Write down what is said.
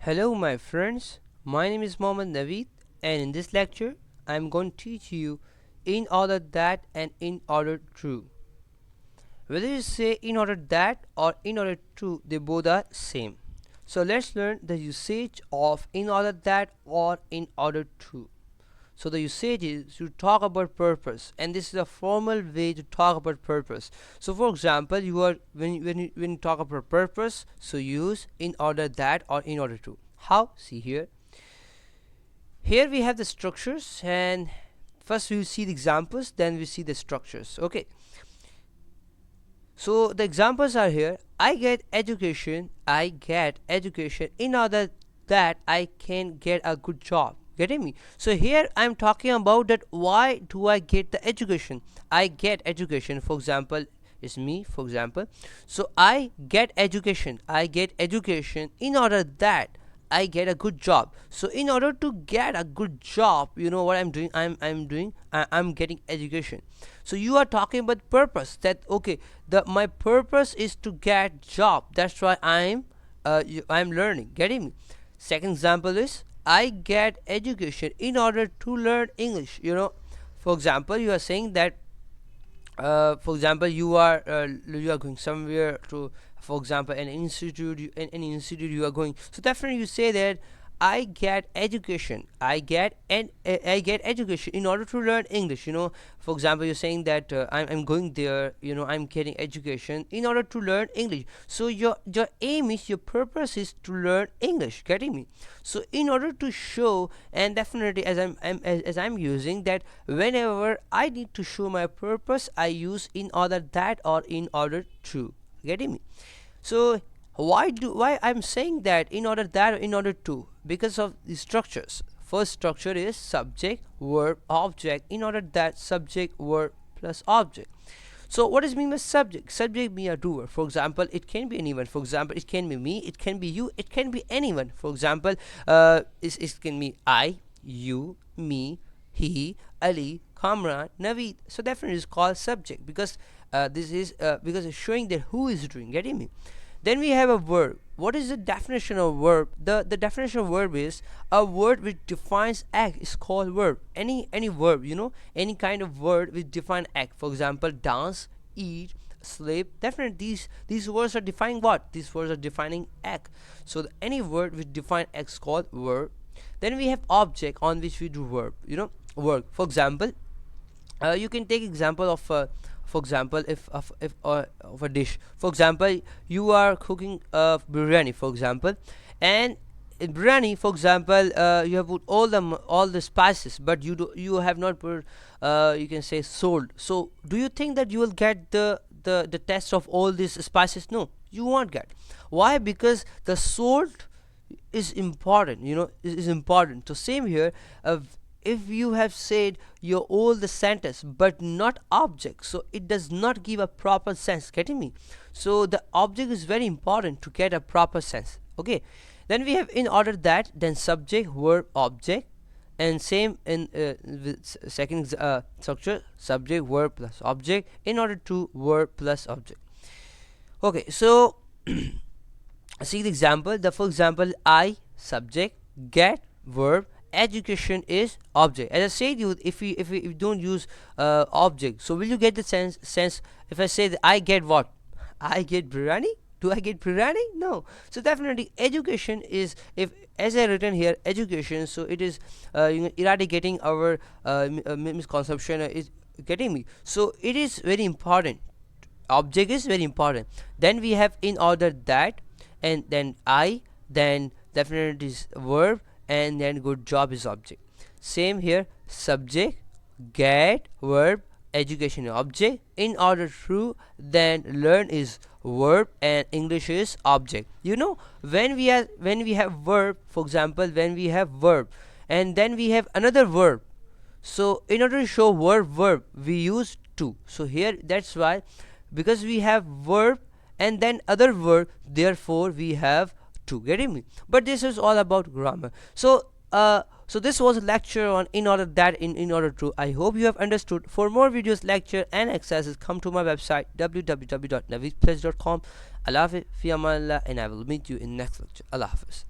Hello my friends, my name is Mohammed Naveed, and in this lecture I am going to teach you in order that and in order to. Whether you say in order that or in order to, they both are same. So let's learn the usage of in order that or in order to. So the usage is to talk about purpose, and this is a formal way to talk about purpose. So for example, you are when you talk about purpose, so use in order that or in order to. How? See here. Here we have the structures, and first we will see the examples, then we see the structures. Okay. So the examples are here. I get education. I get education in order that I can get a good job. Getting me? So here I'm talking about that why do I get the education? I get education, for example, is me, for example. So I get education. I get education in order that I get a good job. So in order to get a good job, you know what I'm doing? I'm getting education. So you are talking about purpose. That okay? My purpose is to get job. That's why I'm learning. Getting me? Second example is I get education in order to learn English. For example, you are saying that for example you are going somewhere to, for example, an institute, in any institute you are going, so definitely you say that I get education. I get education in order to learn English. For example, you're saying that I'm going there, I'm getting education in order to learn English. So your aim is, your purpose is to learn English. Getting me? So in order to show, and definitely as I'm using that, whenever I need to show my purpose, I use in order that or in order to. Getting me? So why I'm saying that in order that or in order to? Because of the structures. First structure is subject verb object. In order that, subject verb plus object. So what does mean by subject? Subject be a doer. For example, it can be anyone. For example, it can be me, it can be you, it can be anyone. For example, it can be I, you, me, he, Ali, Kamran, Naveed. So definitely it's called subject, because this is because it's showing that who is doing. Getting me? Then we have a verb. What is the definition of verb? The definition of verb is a word which defines act is called verb. Any verb, any kind of word which define act. For example, dance, eat, sleep. Definitely these words are defining what? These words are defining act. So any word which define act is called verb. Then we have object on which we do verb. Work. For example, you can take example of for example, if of a dish. For example, you are cooking biryani, for example, and in biryani, for example, you have put all the spices, but you have not put you can say salt. So do you think that you will get the taste of all these spices? No, you won't get. Why? Because the salt is important. Is important. So same here. If you have said your all the sentence but not object, so it does not give a proper sense. Getting me? So the object is very important to get a proper sense. Okay. Then we have in order that, then subject verb object, and same in second structure, subject verb plus object, in order to verb plus object. Okay, so see the example. For example, I subject, get verb, education is object. As I said, you if you don't use object, so will you get the sense if I say that I get what? I get biryani. Do I get biryani? No. So definitely education is, if as I written here education, so it is eradicating our misconception, is getting me. So it is very important. Object is very important. Then we have in order that, and then I, then definitely is verb, and then good job is object. Same here, subject, get, verb, education object, in order to, then learn is verb, and English is object. When we have verb, for example, when we have verb and then we have another verb, so in order to show verb we use to. So here, that's why, because we have verb and then other verb, therefore we have to. Getting me? But this is all about grammar. So this was a lecture on in order that, in order to. I hope you have understood. For more videos, lecture and exercises, come to my website www.naveedplace.com. Allah Hafiz, fi amanillah, and I will meet you in next lecture. Allah Hafiz.